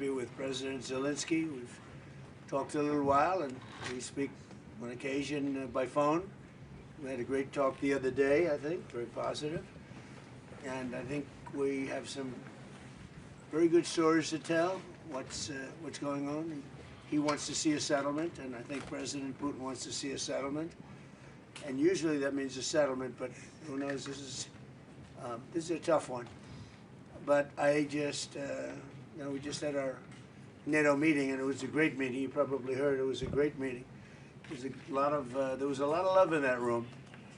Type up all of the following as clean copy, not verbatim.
be with President Zelensky. We've talked a little while, and we speak on occasion by phone. We had a great talk the other day, I think, very positive. And I think we have some very good stories to tell, what's going on. He wants to see a settlement, and I think President Putin wants to see a settlement. And usually that means a settlement, but who knows, this is a tough one. But I just, we just had our NATO meeting, and it was a great meeting. You probably heard it was a great meeting. There was a lot of love in that room,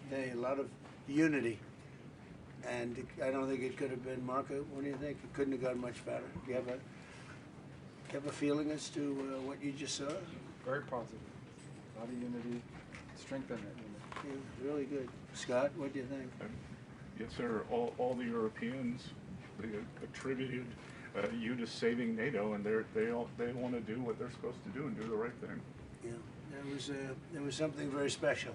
okay, a lot of unity. And I don't think it could have been, Marco, what do you think? It couldn't have gone much better. Do you have a feeling as to what you just saw? Very positive. A lot of unity, strength in it. Yeah, really good. Scott, what do you think? Yes, sir. All the Europeans, they attributed you to saving NATO, and they want to do what they're supposed to do and do the right thing. Yeah, there was something very special.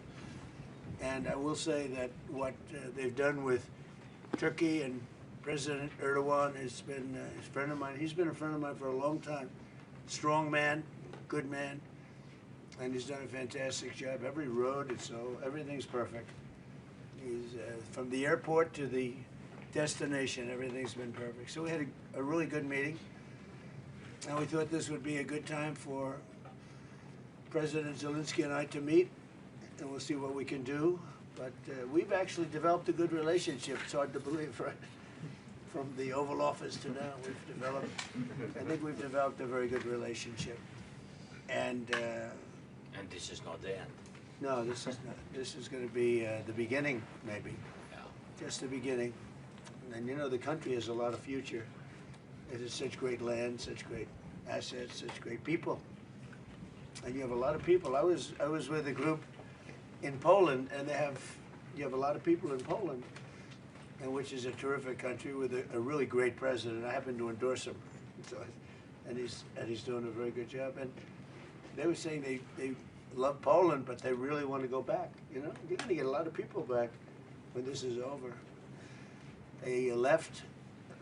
And I will say that what they've done with Turkey and President Erdogan has been a friend of mine. He's been a friend of mine for a long time. Strong man, good man, and he's done a fantastic job. Every road, everything's perfect. He's from the airport to the destination, everything's been perfect. So we had a really good meeting, and we thought this would be a good time for President Zelensky and I to meet, and we'll see what we can do. But we've actually developed a good relationship. It's hard to believe, right? From the Oval Office to now, I think we've developed a very good relationship. And this is not the end. No, this is not. This is going to be the beginning, maybe. Yeah. Just the beginning. And you know, the country has a lot of future. It has such great land, such great assets, such great people. And you have a lot of people. I was with a group in Poland, and you have a lot of people in Poland, and which is a terrific country with a really great president. I happen to endorse him, and he's doing a very good job. And they were saying they love Poland, but they really want to go back. You know, you're going to get a lot of people back when this is over. They left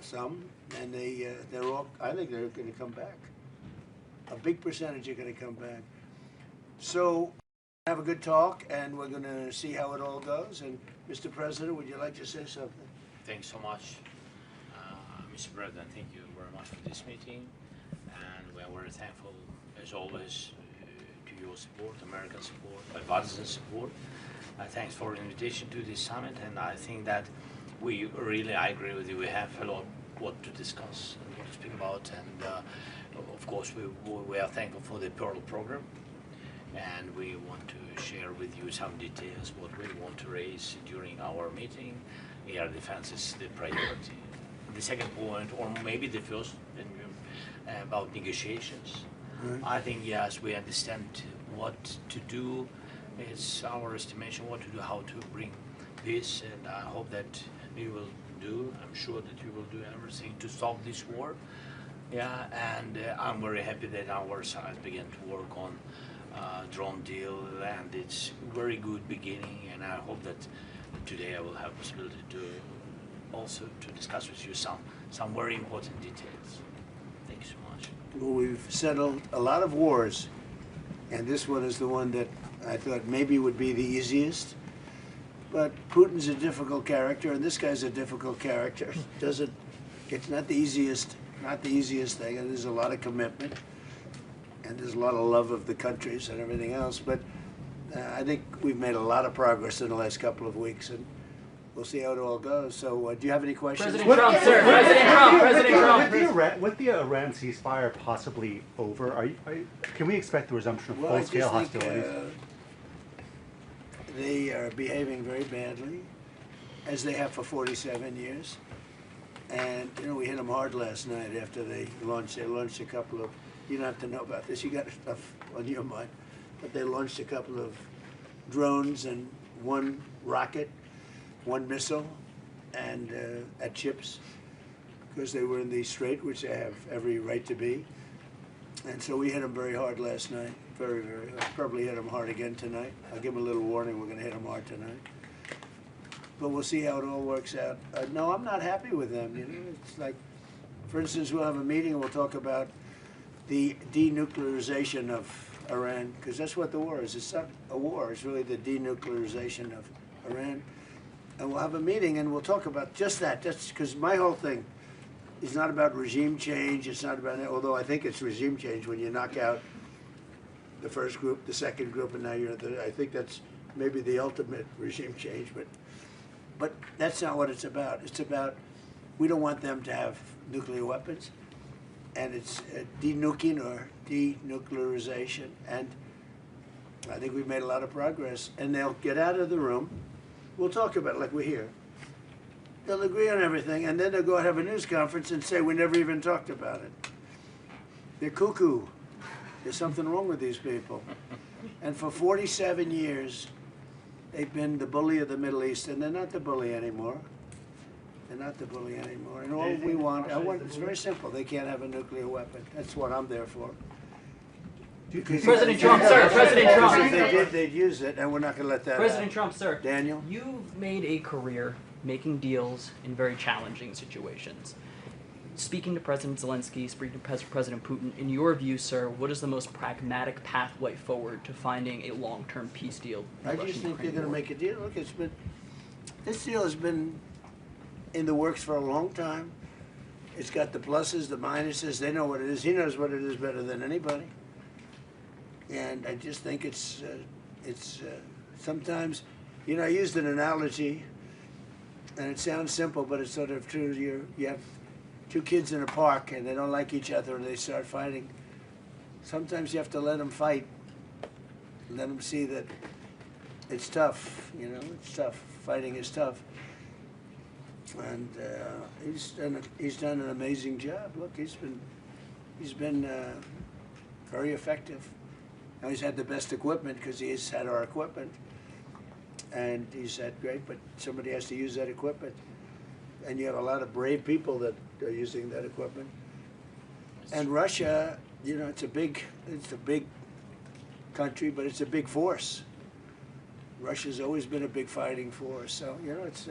some, and they're all. I think they're going to come back. A big percentage are going to come back. So have a good talk, and we're going to see how it all goes. And Mr. President, would you like to say something? Thanks so much, Mr. President. Thank you very much for this meeting, and we are very thankful, as always, to your support, American support, bipartisan support. Thanks for the invitation to this summit, and I think that I agree with you. We have a lot what to discuss and what to speak about, and of course we are thankful for the Pearl program. And we want to share with you some details what we want to raise during our meeting. Air defense is the priority. The second point, or maybe the first, about negotiations. I think, yes, we understand what to do. It's our estimation what to do, how to bring this, and I hope that we will do. I'm sure that we will do everything to stop this war. Yeah, and I'm very happy that our side began to work on drone deal, and it's very good beginning, and I hope that today I will have possibility to also to discuss with you some very important details. Thank you so much. Well, we've settled a lot of wars, and this one is the one that I thought maybe would be the easiest. But Putin's a difficult character, and this guy's a difficult character. It's not the easiest thing, and there's a lot of commitment. And there's a lot of love of the countries and everything else, but I think we've made a lot of progress in the last couple of weeks, and we'll see how it all goes. So, do you have any questions? President Trump, sir. President Trump. With the Iran ceasefire possibly over, can we expect the resumption of full-scale hostilities? They are behaving very badly, as they have for 47 years. And you know, we hit them hard last night after they launched a couple of. You don't have to know about this. You got stuff on your mind. But they launched a couple of drones and one rocket, one missile, and at ships, because they were in the strait, which they have every right to be. And so we hit them very hard last night. Very, very hard. Probably hit them hard again tonight. I'll give them a little warning. We're going to hit them hard tonight. But we'll see how it all works out. No, I'm not happy with them. You know, it's like, for instance, we'll have a meeting and we'll talk about the denuclearization of Iran, because that's what the war is. It's not a war, it's really the denuclearization of Iran. And we'll have a meeting and we'll talk about just that. That's because my whole thing is not about regime change. It's not about, although I think it's regime change when you knock out the first group, the second group, and now you're at the, I think that's maybe the ultimate regime change. But that's not what it's about. It's about, we don't want them to have nuclear weapons. And it's denuking or denuclearization. And I think we've made a lot of progress. And they'll get out of the room. We'll talk about it like we're here. They'll agree on everything, and then they'll go and have a news conference and say we never even talked about it. They're cuckoo. There's something wrong with these people. And for 47 years, they've been the bully of the Middle East, and they're not the bully anymore. They're not the bully anymore. And all we want, it's very simple. They can't have a nuclear weapon. That's what I'm there for. President Trump, sir. President Trump. If they did, they'd use it, and we're not going to let that President out. Trump, sir. Daniel? You've made a career making deals in very challenging situations. Speaking to President Zelensky, speaking to President Putin, in your view, sir, what is the most pragmatic pathway forward to finding a long-term peace deal? I just think they're going to make a deal. Look, this deal has been in the works for a long time. It's got the pluses, the minuses. They know what it is. He knows what it is better than anybody. And I just think it's sometimes, you know, I used an analogy, and it sounds simple, but it's sort of true. You have two kids in a park, and they don't like each other, and they start fighting. Sometimes you have to let them fight, let them see that it's tough. You know, it's tough. Fighting is tough. And he's done an amazing job. Look, he's been very effective. Now he's had the best equipment because he's had our equipment, and he's had great. But somebody has to use that equipment, and you have a lot of brave people that are using that equipment. And Russia, you know, it's a big country, but it's a big force. Russia's always been a big fighting force, so you know it's.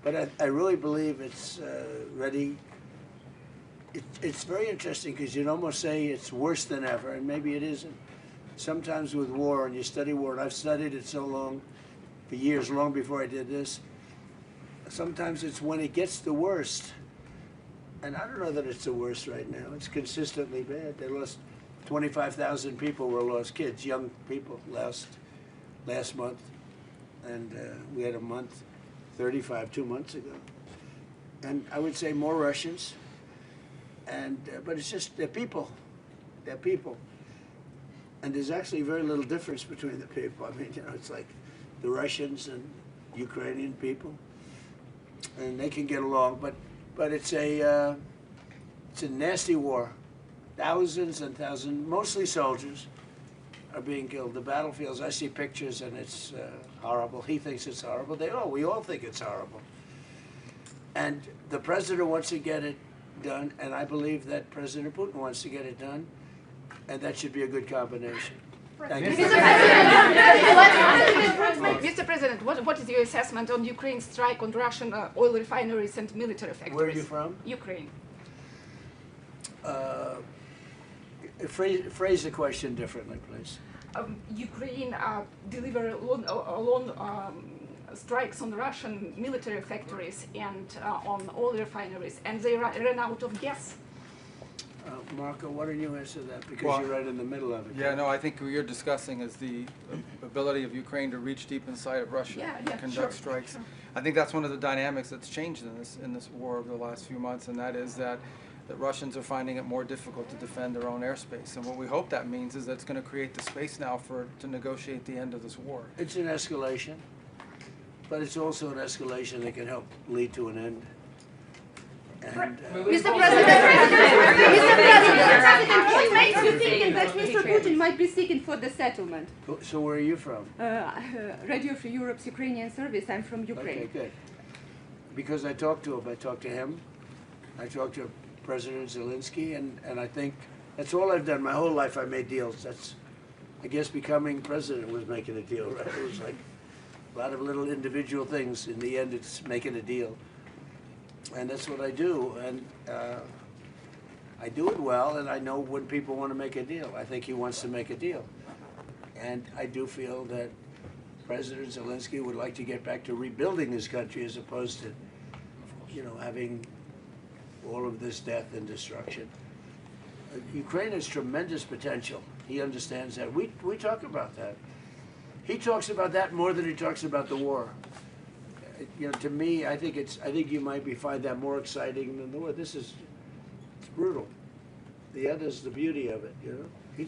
But I really believe it's ready. It's very interesting because you'd almost say it's worse than ever, and maybe it isn't. Sometimes with war, and you study war, and I've studied it so long, for years, long before I did this, sometimes it's when it gets the worst. And I don't know that it's the worst right now. It's consistently bad. They lost 25,000 people were lost, kids, young people, last month. And we had a month, 35, 2 months ago. And I would say more Russians. And but it's just, they're people. They're people. And there's actually very little difference between the people. I mean, you know, it's like the Russians and Ukrainian people. And they can get along, but it's a nasty war. Thousands and thousands, mostly soldiers, are being killed. The battlefields, I see pictures and it's horrible. He thinks it's horrible. We all think it's horrible. And the president wants to get it done, and I believe that President Putin wants to get it done, and that should be a good combination. Thank you. Mr. President, what is your assessment on Ukraine's strike on Russian oil refineries and military factories? Where are you from? Ukraine. Phrase the question differently, please. Ukraine delivered strikes on Russian military factories and on oil refineries, and they ran out of gas. Marco, why don't you answer that? Because you're right in the middle of it. Yeah, no, I think what you're discussing is the ability of Ukraine to reach deep inside of Russia and conduct strikes. Sure. I think that's one of the dynamics that's changed in this war over the last few months, and that is that the Russians are finding it more difficult to defend their own airspace. And what we hope that means is that it's going to create the space now to negotiate the end of this war. It's an escalation, but it's also an escalation that can help lead to an end. And, Mr. President, what makes you think that Mr. Putin might be seeking for the settlement? so where are you from? Radio Free Europe's Ukrainian service. I'm from Ukraine. Okay, good. Because I talked to him. I talked to him. I talked to President Zelensky, and I think that's all I've done. My whole life I made deals. That's, I guess becoming president was making a deal, right? It was like a lot of little individual things. In the end, it's making a deal. And that's what I do. And I do it well, and I know when people want to make a deal. I think he wants to make a deal. And I do feel that President Zelensky would like to get back to rebuilding his country as opposed to, you know, having all of this death and destruction. Ukraine has tremendous potential. He understands that. We talk about that. He talks about that more than he talks about the war. You know, to me, I think you might find that more exciting than the war. It's brutal. The other's the beauty of it. You know,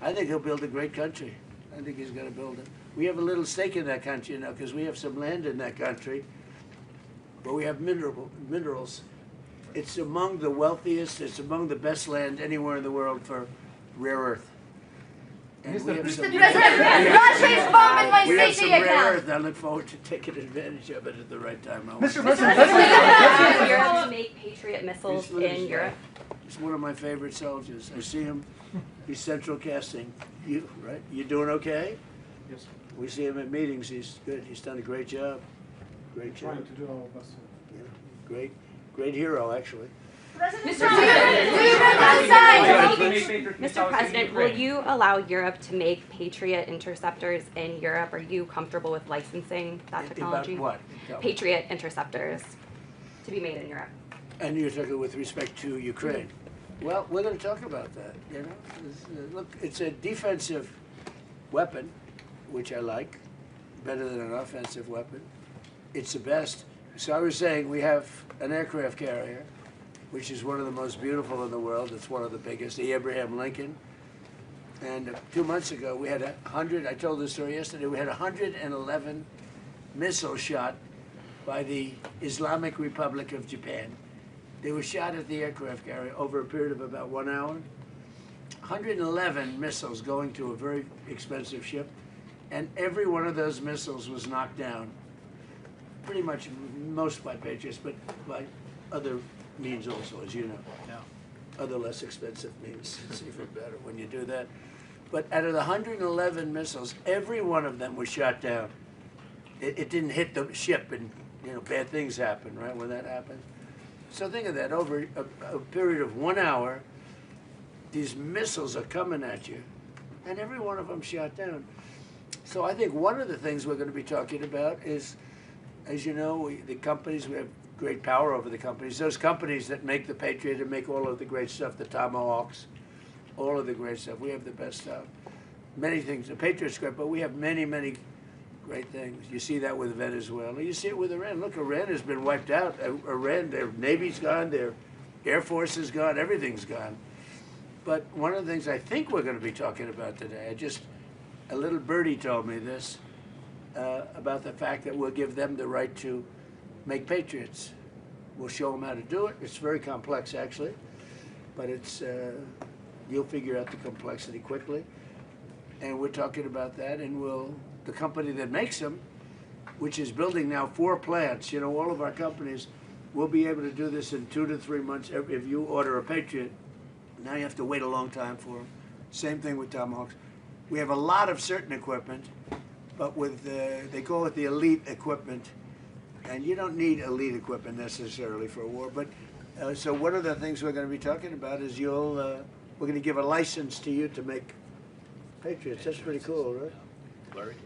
I think he'll build a great country. I think he's going to build it. We have a little stake in that country, you know, because we have some land in that country, but we have minerals. It's among the wealthiest. It's among the best land anywhere in the world for rare earth. And we have some, Russia is bombing my we have some safety rare account. earth. I look forward to taking advantage of it at the right time. Mr. President, Europe to make Patriot missiles in Europe. He's one of my favorite soldiers. I see him. He's central casting. You, right? You doing okay? Yes, We see him at meetings. He's good. He's done a great job. Great job. trying to do our best. Yeah. Great hero, actually. Mr. President, will you allow Europe to make Patriot interceptors in Europe? Are you comfortable with licensing that technology? About what? Patriot interceptors to be made in Europe. And you're talking with respect to Ukraine. Well, we're going to talk about that. You know, look, it's a defensive weapon, which I like, better than an offensive weapon. It's the best. So I was saying we have an aircraft carrier, which is one of the most beautiful in the world. It's one of the biggest, the Abraham Lincoln. And 2 months ago, we had 100, I told this story yesterday, we had 111 missiles shot by the Islamic Republic of Japan. They were shot at the aircraft carrier over a period of about 1 hour. 111 missiles going to a very expensive ship, and every one of those missiles was knocked down. Pretty much most by Patriots, but by other means also, as you know. Yeah. Other less expensive means. It's even better when you do that. But out of the 111 missiles, every one of them was shot down. It didn't hit the ship, and you know, bad things happen, right, when that happens. So think of that, over a period of 1 hour, these missiles are coming at you, and every one of them shot down. So I think one of the things we're going to be talking about is, as you know, the companies, we have great power over the companies. Those companies that make the Patriot and make all of the great stuff, the Tomahawks, all of the great stuff. We have the best stuff. Many things. The Patriot's great, but we have many, many great things. You see that with Venezuela. You see it with Iran. Look, Iran has been wiped out. Iran, their Navy's gone, their Air Force is gone, everything's gone. But one of the things I think we're going to be talking about today, a little birdie told me this, about the fact that we'll give them the right to make Patriots. We'll show them how to do it. It's very complex, actually, but it's you'll figure out the complexity quickly. And we're talking about that, and the company that makes them, which is building now 4 plants, you know, all of our companies will be able to do this in 2 to 3 months. If you order a Patriot, now you have to wait a long time for them. Same thing with Tomahawks. We have a lot of certain equipment, but with they call it the elite equipment, and you don't need elite equipment necessarily for a war. But so one of the things we're going to be talking about is we're going to give a license to you to make Patriots. That's pretty cool, right?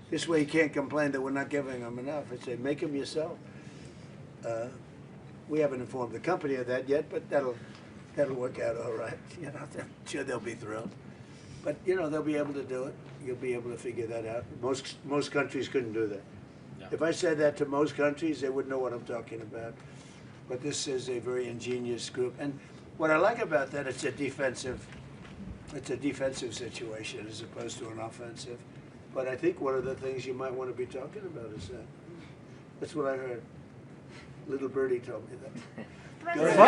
This way you can't complain that we're not giving them enough. I say make them yourself. We haven't informed the company of that yet, but that'll work out all right. You know, I'm sure they'll be thrilled. But you know, they'll be able to do it. You'll be able to figure that out. Most countries couldn't do that. No. If I said that to most countries, they wouldn't know what I'm talking about. But this is a very ingenious group, and what I like about that, it's a defensive situation as opposed to an offensive. But I think one of the things you might want to be talking about is that. That's what I heard. Little birdie told me that. President,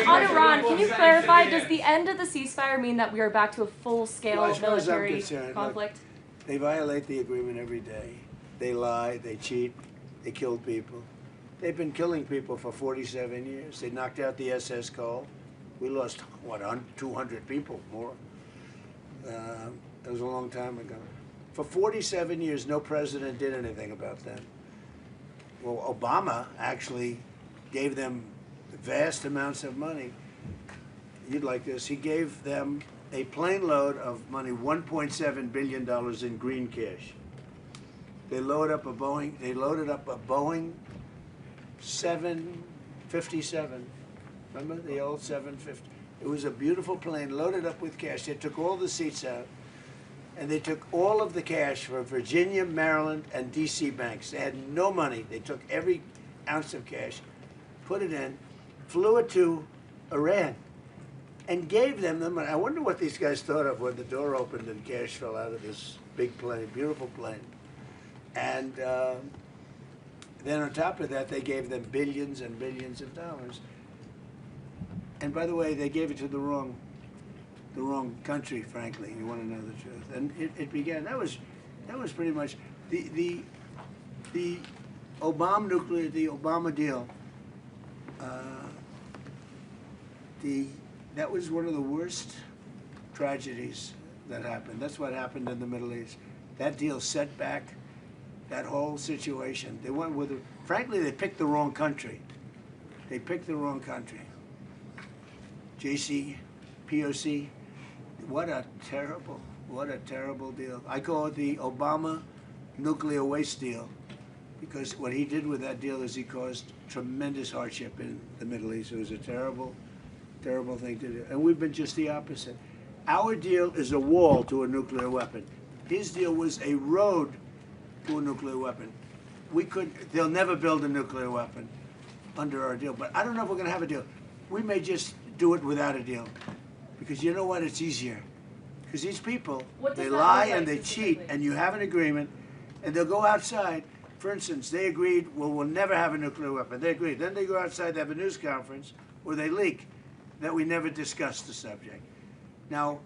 on Iran, can you clarify, does the end of the ceasefire mean that we are back to a full-scale military conflict? Look, they violate the agreement every day. They lie, they cheat, they kill people. They've been killing people for 47 years. They knocked out the SS Cole. We lost, what, 200 people more. That was a long time ago. For 47 years, no president did anything about that. Well, Obama actually gave them vast amounts of money. you'd like this. He gave them a plane load of money, $1.7 billion in green cash. They loaded up a Boeing 757. Remember the old 750? It was a beautiful plane loaded up with cash. They took all the seats out, and they took all of the cash for Virginia, Maryland, and D.C. banks. They had no money. They took every ounce of cash, put it in, flew it to Iran, and gave them the money. I wonder what these guys thought of when the door opened and cash fell out of this big plane, beautiful plane. And then on top of that, they gave them billions and billions of dollars. And by the way, they gave it to the wrong country, frankly. You want to know the truth. And it began. That was pretty much the Obama deal. That was one of the worst tragedies that happened. That's what happened in the Middle East. That deal set back that whole situation. They went with, frankly, they picked the wrong country. They picked the wrong country. POC. What a terrible deal. I call it the Obama nuclear waste deal, because what he did with that deal is he caused tremendous hardship in the Middle East. It was a terrible thing to do. And we've been just the opposite. Our deal is a wall to a nuclear weapon. His deal was a road to a nuclear weapon. They'll never build a nuclear weapon under our deal, but I don't know if we're gonna have a deal. We may just do it without a deal, because you know what, it's easier. Because these people, they lie and they cheat, and you have an agreement, and they'll go outside. For instance, they agreed, well, we'll never have a nuclear weapon. They agreed. Then they go outside, they have a news conference, or they leak that we never discussed the subject. Now,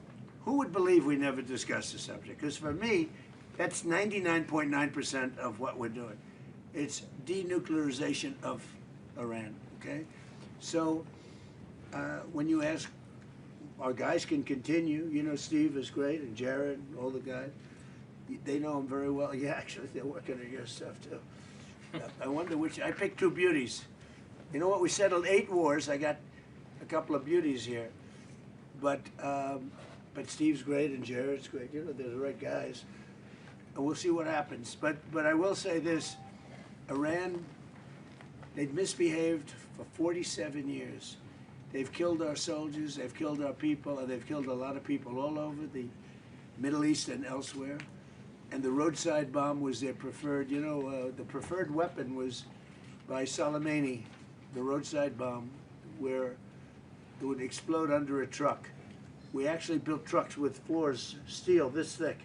who would believe we never discussed the subject? Because for me, that's 99.9% of what we're doing. It's denuclearization of Iran, okay? So when you ask, our guys can continue. You know, Steve is great, and Jared, and all the guys. They know him very well. Yeah, actually, they're working on your stuff, too. I wonder which. I picked two beauties. You know what? We settled 8 wars. I got a couple of beauties here. But Steve's great, and Jared's great. You know, they're the right guys. And we'll see what happens. But I will say this. Iran, they've misbehaved for 47 years. They've killed our soldiers, they've killed our people, and they've killed a lot of people all over the Middle East and elsewhere. And the roadside bomb was their preferred, you know, the preferred weapon was by Soleimani, the roadside bomb, where it would explode under a truck. We actually built trucks with floors, steel this thick.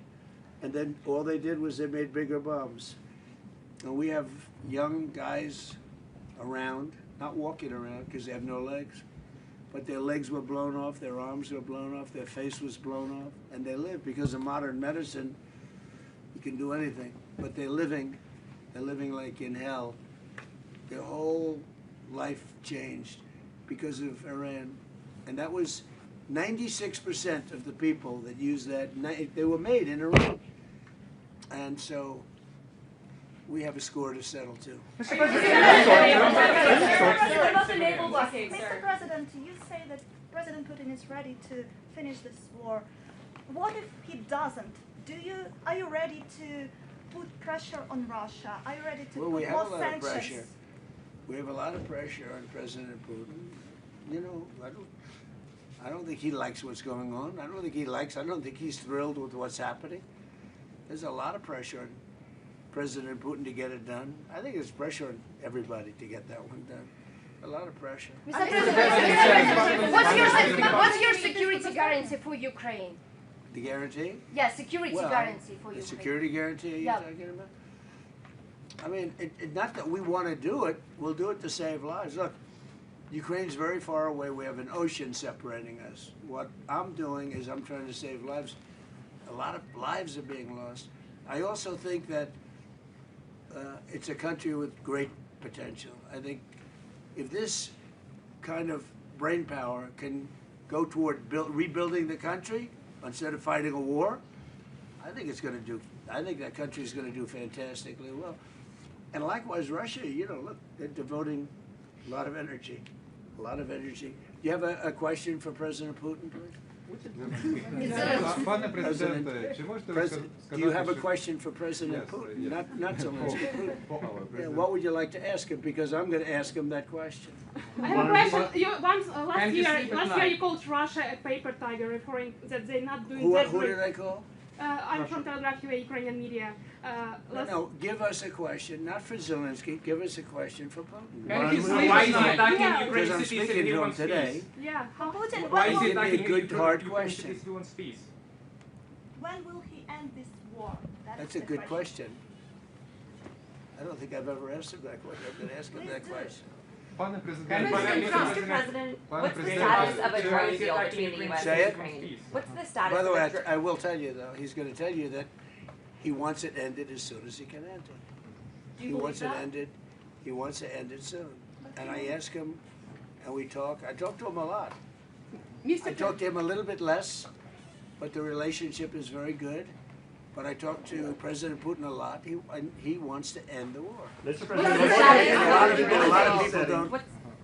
And then all they did was they made bigger bombs. And we have young guys around, not walking around because they have no legs, but their legs were blown off, their arms were blown off, their face was blown off, and they live because of modern medicine. You can do anything, but they're living like in hell. Their whole life changed because of Iran. And that was 96% of the people that used that, they were made in Iran. And so we have a score to settle too. Mr. President, you say that President Putin is ready to finish this war. What if he doesn't? Are you ready to put pressure on Russia? Are you ready to put more sanctions? Well, we have a lot of pressure. We have a lot of pressure on President Putin. You know, I don't think he likes what's going on. I don't think he's thrilled with what's happening. There's a lot of pressure on President Putin to get it done. I think there's pressure on everybody to get that one done. A lot of pressure. Mr. President, what's your security guarantee for Ukraine? The guarantee? Yeah, security guarantee for Ukraine. The security guarantee you're talking about? I mean, not that we want to do it. We'll do it to save lives. Look, Ukraine's very far away. We have an ocean separating us. What I'm doing is I'm trying to save lives. A lot of lives are being lost. I also think that it's a country with great potential. I think if this kind of brain power can go toward rebuilding the country instead of fighting a war, I think that country is going to do fantastically well. And likewise, Russia, you know, look, they're devoting a lot of energy. you have a question for President Putin, please? Пане президенте, чи можете ви Do you have a сказати, question for President Yes, Putin? yes. Not Zelensky. Putin. Yeah, what would you like to ask him? Because I'm going to ask him that question. I have a question. Last you year sleep at night? you called Russia a paper tiger, referring that they're not doing Who that did great. I call? I'm from Telegraph UA, Ukrainian media. No, give us a question, not for Zelensky. Give us a question for Putin. And he sleeps at night. Because I'm speaking to him today. Yeah. Putin, Why is Give it me a good, hard question. when will he end this war? That's the a good question. I don't think I've ever asked him that question. I'm going to ask him that question. Пане Mr. президенте, President, what's the status of a drone deal between the U.S. Say and it? Ukraine? What's the status By the way, of a I will tell you, though, he's going to tell you that he wants it ended as soon as he can end it. He wants it ended. He wants to end it soon. And I ask him, and we talk. I talk to him a lot. I talk to him a little bit less, but the relationship is very good. But I talk to President Putin a lot. He wants to end the war. What's the status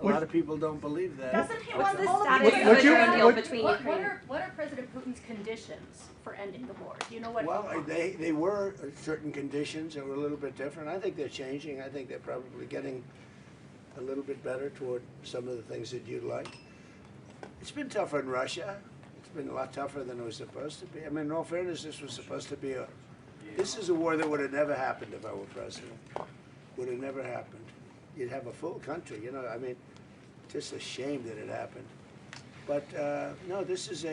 A lot of people don't believe that. Doesn't he What's want the all of status this? of a drone deal between Ukraine? What are President Putin's conditions for ending the war? Do you know what? Well, they were certain conditions that were a little bit different. I think they're changing. I think they're probably getting a little bit better toward some of the things that you'd like. It's been tougher in Russia. It's been a lot tougher than it was supposed to be. I mean, in all fairness, this was supposed to be this is a war that would have never happened if I were president. Would have never happened. You'd have a full country, you know, I mean, just a shame that it happened. But no, this is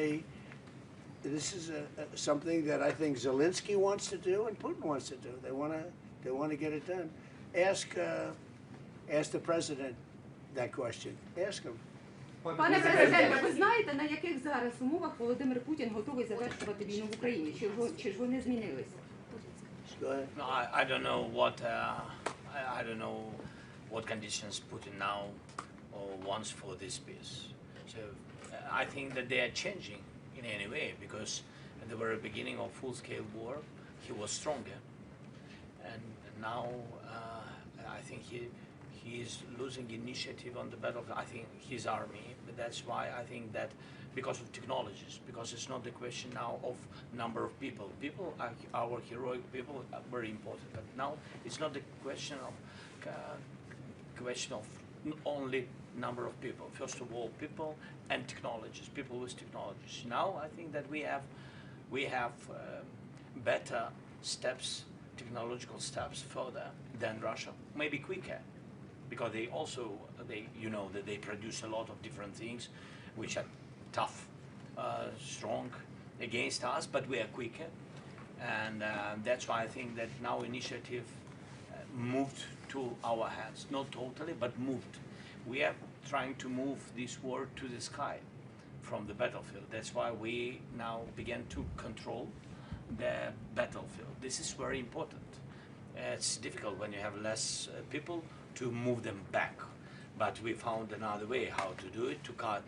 something that I think Zelensky wants to do and Putin wants to do. They want to get it done. Ask the president that question. Ask him. Пане президенте, ви знаєте, на яких зараз умовах Володимир Путін готовий завершувати війну в Україні? Чи ж вони змінилися? Go ahead. No, I don't know what I don't know what conditions Putin now wants for this peace. So I think that they are changing in any way because at the very beginning of full-scale war he was stronger, and now I think he is losing initiative on the battlefield. I think his army, but that's why I think that because of technologies, because it's not the question now of number of people. People, our heroic people, are very important. But now it's not the question of only number of people. First of all, people and technologies. People with technologies. Now I think that we have better steps, technological steps further than Russia, maybe quicker, because you know that they produce a lot of different things, which are tough, strong against us, but we are quicker, and that's why I think that now initiative moved to our hands, not totally, but moved. We are trying to move this war to the sky from the battlefield. That's why we now begin to control the battlefield. This is very important. It's difficult when you have less people to move them back, but we found another way how to do it, to cut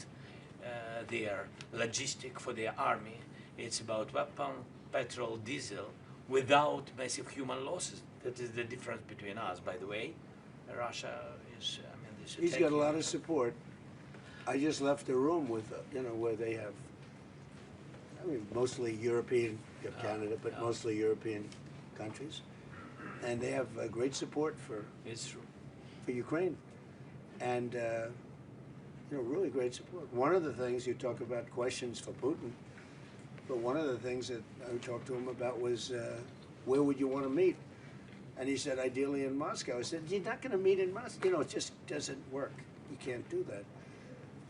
their logistic for their army. It's about weapon, petrol, diesel, without massive human losses. That is the difference between us, by the way. Russia is, I mean, this He's got a lot of support. I just left a room with, where they have, I mean, mostly European, you have Canada, but mostly European countries. And they have great support for Ukraine. And, really great support. One of the things, you talk about questions for Putin, but one of the things that I talked to him about was, where would you want to meet? And he said, ideally in Moscow. I said, you're not going to meet in Moscow. It just doesn't work. You can't do that.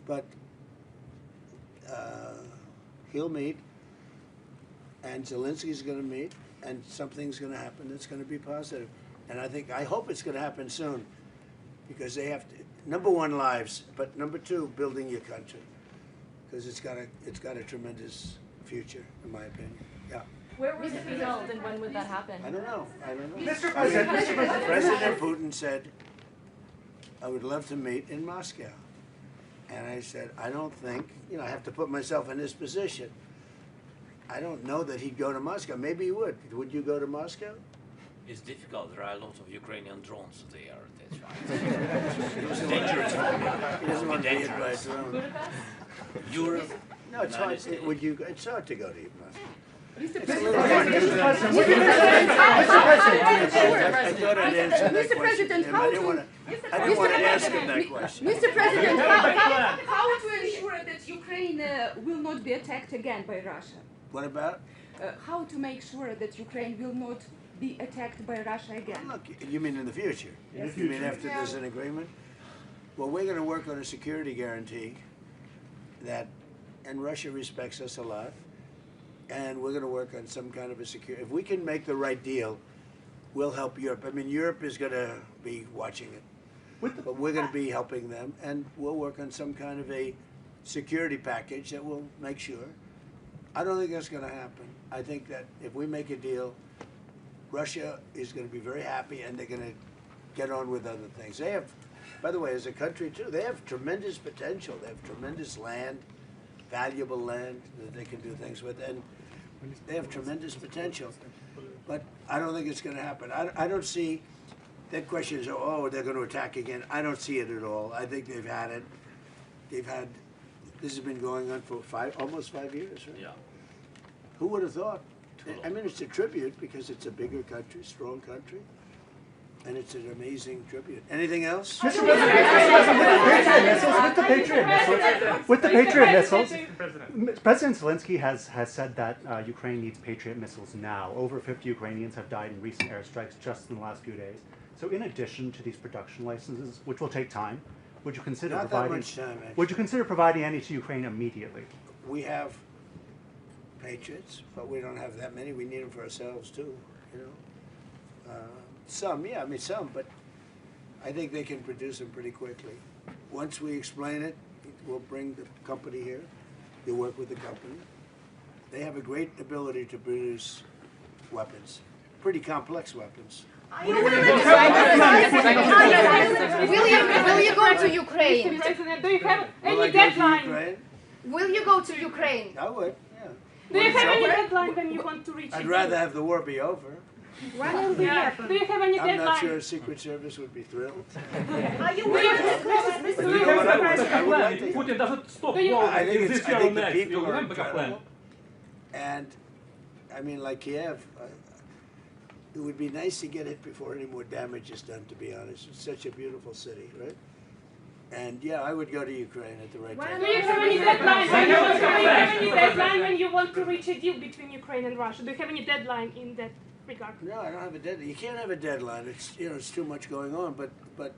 But he'll meet, and Zelensky's going to meet, and something's going to happen that's going to be positive. And I hope it's going to happen soon, because they have to, number one, lives, but number two, building your country, because it's got a tremendous future, in my opinion. Yeah. Where would it be held, and when would that happen? I don't know. Mr. President. President Putin said, I would love to meet in Moscow. And I said, I don't think, I have to put myself in his position. I don't know that he'd go to Moscow. Maybe he would. Would you go to Moscow? It's difficult. There are a lot of Ukrainian drones there. That's right. It's dangerous for me. He doesn't want to be hit by a drone. Budapest? Europe? No, it's hard. It's hard to go to Ukraine. Mr. President, how I didn't want to ask him that question. Mr. President, how to ensure that Ukraine will not be attacked again by Russia? What about? How to make sure that Ukraine will not be attacked by Russia again? Look, you mean in the future? Yes. You mean after there's an agreement? Well, we're going to work on a security guarantee that, and Russia respects us a lot, and we're going to work on some kind of a security. If we can make the right deal, we'll help Europe. I mean, Europe is going to be watching it, but we're going to be helping them, and we'll work on some kind of a security package that will make sure. I don't think that's going to happen. I think that if we make a deal, Russia is going to be very happy, and they're going to get on with other things. They have, by the way, as a country too, they have tremendous potential. They have tremendous land, valuable land that they can do things with, and they have tremendous potential. But I don't think it's going to happen. I don't see, that question is, oh, they're going to attack again. I don't see it at all. I think they've had it. They've had, this has been going on for almost 5 years, right? Yeah. Who would have thought? I mean, it's a tribute because it's a bigger country, strong country, and it's an amazing tribute. Anything else? With the Patriot missiles, President Zelensky has said that Ukraine needs Patriot missiles now. Over 50 Ukrainians have died in recent airstrikes just in the last few days. So in addition to these production licenses, which will take time, would you consider Not providing? that much time, actually. Would you consider providing any to Ukraine immediately? We have Patriots, but we don't have that many. We need them for ourselves too, you know. Some, yeah, I mean some, but I think they can produce them pretty quickly. Once we explain it, we'll bring the company here. You'll work with the company. They have a great ability to produce weapons, pretty complex weapons. Will you go to Ukraine? Mr. President, do you have Will I any go to deadline? Ukraine? Will you go to Ukraine? I would, yeah. Do you have any Well, deadline when you want to reach I'd it? rather have the war be over. When will it Yeah. happen? Do you have any I'm not sure deadline? Secret Service would be thrilled. Are you willing to disclose this? But you know what I would like to Putin doesn't stop Do you- war I think, in this it's, I year or think the next. people You are remember that plan? incredible. And, I mean, like Kiev, it would be nice to get it before any more damage is done, to be honest. It's such a beautiful city, right? And, yeah, I would go to Ukraine at the right time. Do you have any deadline? Do you have any deadline when you want to reach a deal between Ukraine and Russia? Do you have any deadline in that regard? No, I don't have a deadline. You can't have a deadline. It's, you know, it's too much going on. But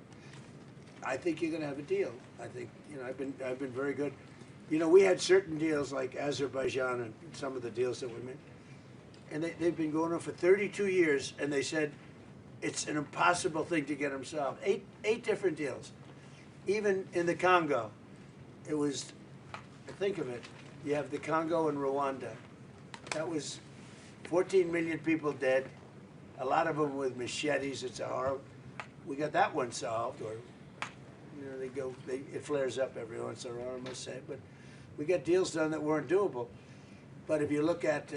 I think you're going to have a deal. I think, you know, I've been very good. You know, we had certain deals like Azerbaijan and some of the deals that we made, and they've been going on for 32 years. And they said it's an impossible thing to get them solved. Eight different deals. Even in the Congo, it was. Think of it. You have the Congo and Rwanda. That was 14 million people dead, a lot of them with machetes. It's a horror. We got that one solved, or you know, it flares up every once in a while, I must say. But we got deals done that weren't doable. But if you look at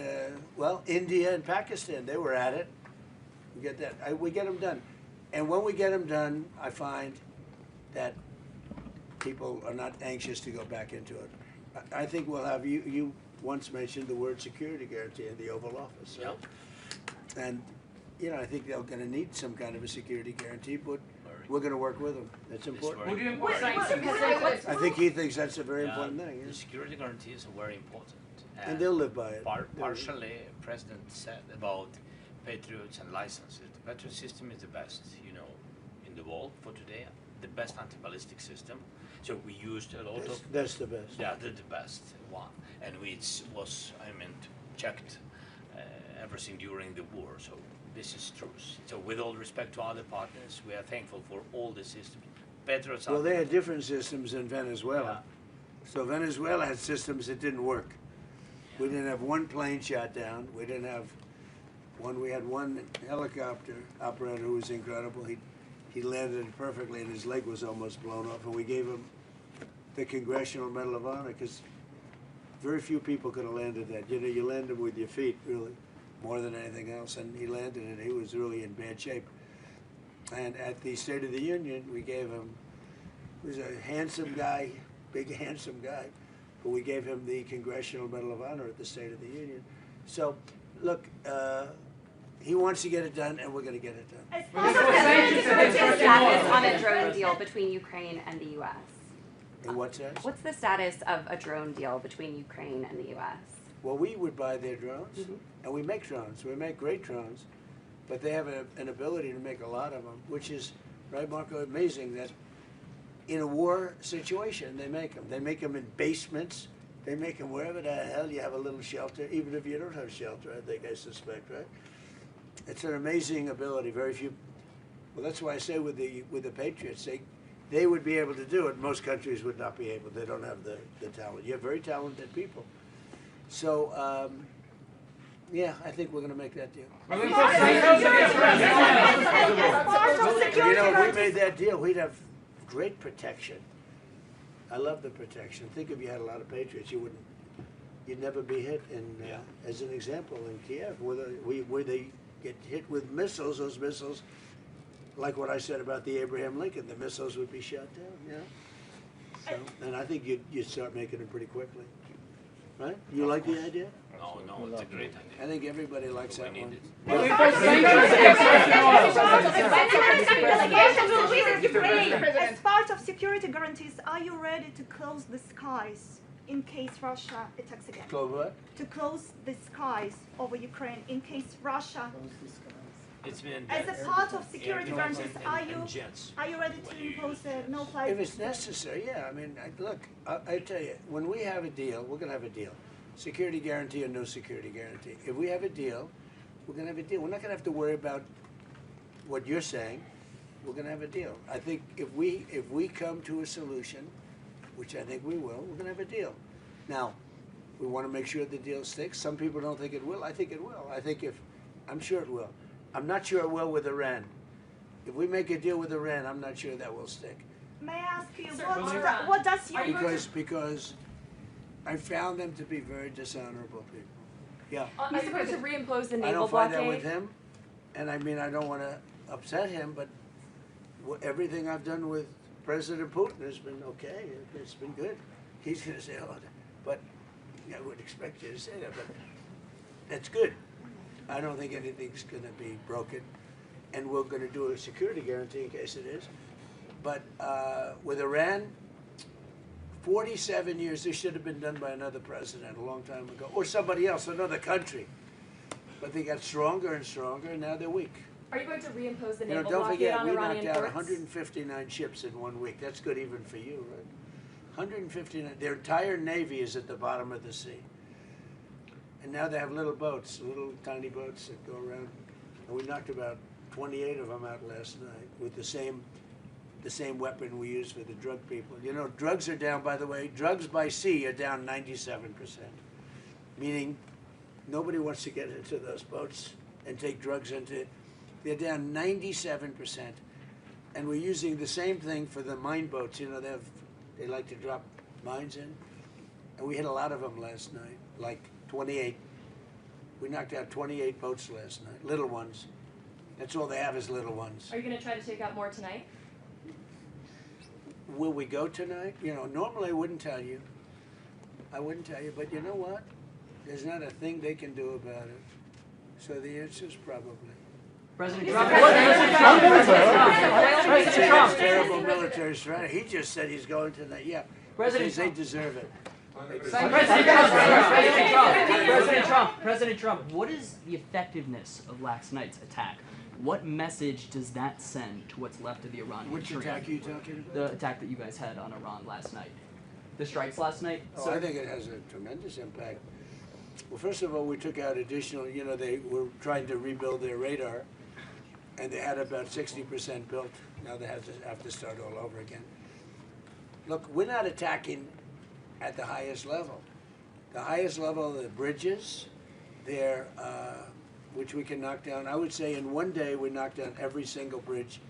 well, India and Pakistan, they were at it. We get that. We get them done, and when we get them done, I find that people are not anxious to go back into it. I think we'll have you once mentioned the word security guarantee in the Oval Office. Yeah. And, you know, I think they're going to need some kind of a security guarantee, but we're going to work with them. That's important. I think he thinks that's a very important thing. The security guarantees are very important. And they'll live by it. Partially, President said about Patriots and licenses. The Patriot system is the best, you know, in the world for today. The best anti-ballistic system. So we used a lot of. That's the best. Yeah, the best one, and was checked everything during the war. So this is true. So with all respect to other partners, we are thankful for all the systems. Patriots. Well, they had different systems in Venezuela. Yeah. So Venezuela had systems that didn't work. We didn't have one plane shot down. We didn't have one. We had one helicopter operator who was incredible. He landed it perfectly, and his leg was almost blown off. And we gave him the Congressional Medal of Honor because very few people could have landed that. You know, you land them with your feet, really. more than anything else, and he landed it. He was really in bad shape. And at the State of the Union, we gave him, he was a handsome guy, big handsome guy, but we gave him the Congressional Medal of Honor at the State of the Union. So, look, he wants to get it done, and we're going to get it done. What's the status on a drone deal between Ukraine and the U.S.? In what sense? What's the status of a drone deal between Ukraine and the U.S.? Well, we would buy their drones, and we make drones. We make great drones, but they have an ability to make a lot of them, which is, right, Marco, amazing that in a war situation, they make them. They make them in basements. They make them wherever the hell you have a little shelter, even if you don't have shelter, I suspect, right? It's an amazing ability. Very few. Well, that's why I say with the Patriots, they would be able to do it. Most countries would not be able. They don't have the talent. You have very talented people. So, yeah, I think we're going to make that deal. You know, if we made that deal, we'd have great protection. I love the protection. Think if you had a lot of Patriots, you'd never be hit. As an example, in Kiev, where they get hit with missiles, those missiles, like what I said about the Abraham Lincoln, the missiles would be shot down. Yeah. So, and I think you'd start making them pretty quickly. Right? You like the idea? No, it's a great idea. I think everybody likes that one. As part of security guarantees, are you ready to close the skies in case Russia attacks again? Close what? To close the skies over Ukraine in case Russia. It's been as a part of security guarantees, are you ready to impose a no-fly? If it's necessary, yeah. I mean, look, I tell you, when we have a deal, we're going to have a deal. Security guarantee or no security guarantee. If we have a deal, we're going to have a deal. We're not going to have to worry about what you're saying. We're going to have a deal. I think if we come to a solution, which I think we will, we're going to have a deal. Now, we want to make sure the deal sticks. Some people don't think it will. I think it will. I'm sure it will. I'm not sure it will with Iran. If we make a deal with Iran, I'm not sure that will stick. May I ask you, what does your... Because I found them to be very dishonorable people. Yeah. Are you going to reimpose the naval blockade? I don't find that with him, and I mean, I don't want to upset him, but everything I've done with President Putin has been okay. It's been good. He's going to say, oh, but I would expect you to say that, but that's good. I don't think anything's going to be broken, and we're going to do a security guarantee in case it is. But with Iran, 47 years, this should have been done by another president a long time ago, or somebody else, another country. But they got stronger and stronger, and now they're weak. Are you going to reimpose the naval don't blockade forget, on Iranian we knocked out ports? 159 ships in 1 week. That's good even for you, right? 159. Their entire navy is at the bottom of the sea. And now they have little boats, little tiny boats that go around. And we knocked about 28 of them out last night with the same weapon we use for the drug people. You know, drugs are down, by the way, drugs by sea are down 97%, meaning nobody wants to get into those boats and take drugs into it. They're down 97%. And we're using the same thing for the mine boats. You know, they like to drop mines in. And we hit a lot of them last night, like 28. We knocked out 28 boats last night, little ones. That's all they have is little ones. Are you going to try to take out more tonight? Will we go tonight? You know, normally I wouldn't tell you. I wouldn't tell you, but you know what? There's not a thing they can do about it. So the answer is probably. President Trump. That's terrible military strategy. He just said he's going tonight. Yeah, because they deserve it. President Trump, what is the effectiveness of last night's attack? What message does that send to what's left of the Iranian Which attack are you talking about? The attack that you guys had on Iran last night. The strikes last night? Oh, I think it has a tremendous impact. Well, first of all, we took out additional, you know, they were trying to rebuild their radar, and they had about 60% built. Now they have to start all over again. Look, we're not attacking at the highest level. The highest level are the bridges, which we can knock down. I would say in one day we knocked down every single bridge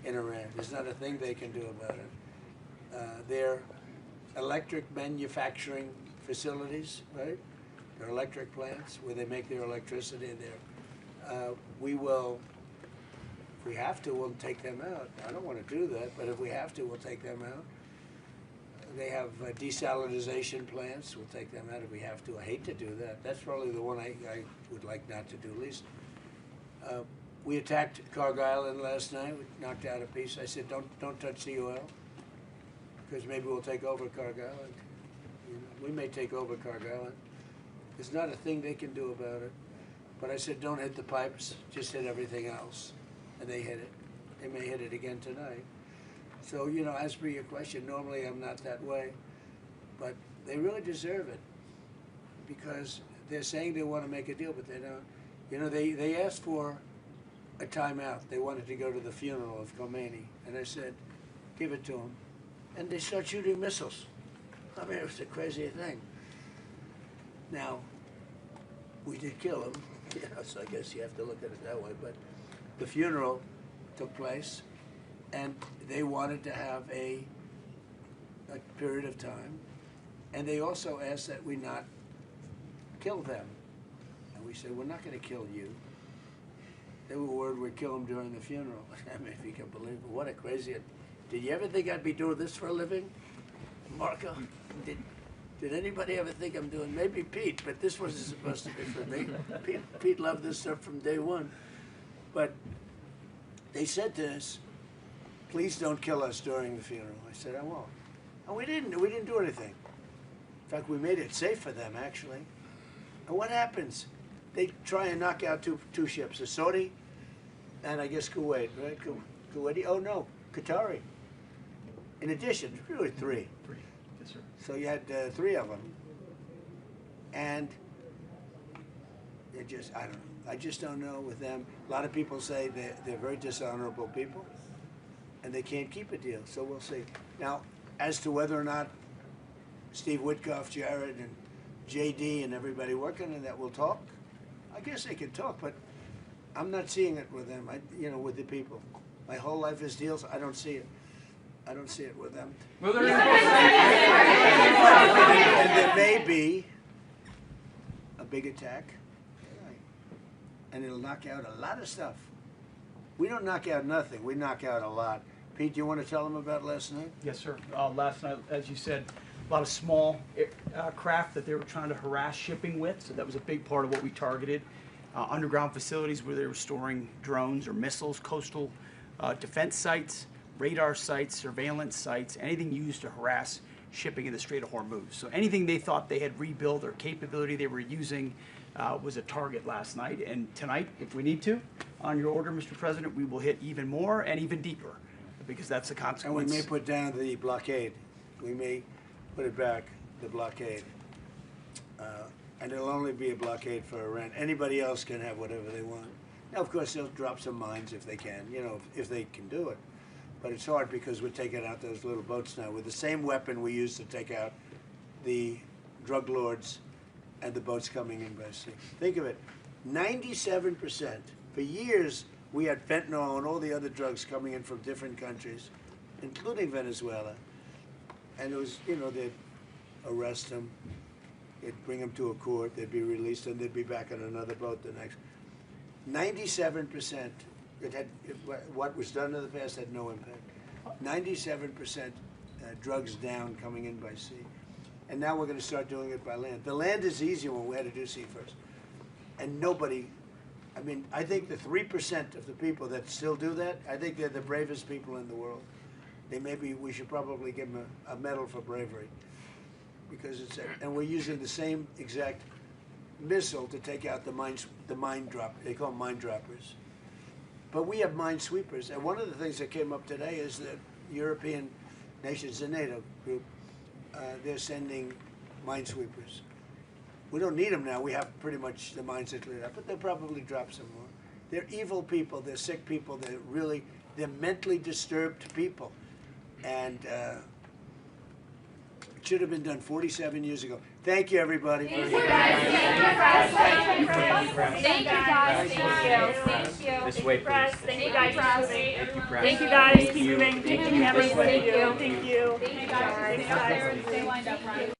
in Iran. There's not a thing they can do about it. Their electric manufacturing facilities, right? their electric plants where they make their electricity there. We will, if we have to, we'll take them out. I don't want to do that, but if we have to, we'll take them out. They have desalinization plants. We'll take them out if we have to. I hate to do that. That's probably the one I would like not to do least. We attacked Cargill Island last night. We knocked out a piece. I said, don't touch the oil, because maybe we'll take over Cargill Island. You know, we may take over Cargill Island. There's not a thing they can do about it. But I said, don't hit the pipes. Just hit everything else. And they hit it. They may hit it again tonight. So, you know, as for your question, normally I'm not that way, but they really deserve it, because they're saying they want to make a deal, but they don't. You know, they asked for a timeout. They wanted to go to the funeral of Khomeini, and I said, give it to them. And they start shooting missiles. I mean, it was the craziest thing. Now, we did kill him, you know, so I guess you have to look at it that way, but the funeral took place, and they wanted to have a period of time, and they also asked that we not kill them. And we said, we're not going to kill you. They were worried we'd kill them during the funeral. I mean, if you can believe it, what a crazy... Did you ever think I'd be doing this for a living, Marco? Did anybody ever think I'm doing... Maybe Pete, but this wasn't supposed to be for me. Pete loved this stuff from day one. But they said to us, please don't kill us during the funeral. I said, I won't. And we didn't do anything. In fact, we made it safe for them, actually. And what happens? They try and knock out two ships, a Saudi and I guess Kuwait, right? Kuwaiti? Oh, no, Qatari. In addition, really three. Three, yes, sir. So you had 3 of them. And it just, I don't know. I just don't know with them. A lot of people say they're very dishonorable people, and they can't keep a deal, so we'll see. Now, as to whether or not Steve Witkoff, Jared, and JD and everybody working on that will talk, I guess they can talk, but I'm not seeing it with them, you know, with the people. My whole life is deals, I don't see it. I don't see it with them. Well, there and there may be a big attack, and it'll knock out a lot of stuff. We don't knock out nothing, we knock out a lot. Pete, do you want to tell them about last night? Yes, sir. Last night, as you said, a lot of small craft that they were trying to harass shipping with, so that was a big part of what we targeted. Underground facilities where they were storing drones or missiles, coastal defense sites, radar sites, surveillance sites, anything used to harass shipping in the Strait of Hormuz. So anything they thought they had rebuilt or capability they were using was a target last night. And tonight, if we need to, on your order, Mr. President, we will hit even more and even deeper, because that's the consequence. And we may put down the blockade. We may put it back, the blockade. And it'll only be a blockade for Iran. Anybody else can have whatever they want. Now, of course, they'll drop some mines if they can, you know, if they can do it. But it's hard because we're taking out those little boats now with the same weapon we used to take out the drug lords and the boats coming in by sea. Think of it, 97%. For years, we had fentanyl and all the other drugs coming in from different countries, including Venezuela. And it was, you know, they'd arrest them, they'd bring them to a court, they'd be released, and they'd be back on another boat the next. 97%. What was done in the past had no impact. 97% drugs down coming in by sea. And now we're going to start doing it by land. The land is easy when we had to do sea first. And nobody, I mean, I think the 3% of the people that still do that, I think they're the bravest people in the world. We should probably give them a medal for bravery. Because it's, and we're using the same exact missile to take out the mine drop. They call them mine droppers. But we have minesweepers, and one of the things that came up today is that European nations, the NATO group, they're sending minesweepers. We don't need them now. We have pretty much the mines that cleared up, but they'll probably drop some more. They're evil people. They're sick people. They're mentally disturbed people, and it should have been done 47 years ago. Thank you, everybody. Thank you, guys. Thank you, guys. Thank you. This way, please. Thank you, guys. Thank you, guys. Keep moving. Thank you, everybody. Thank you. Thank you, guys. Stay lined up, Ryan.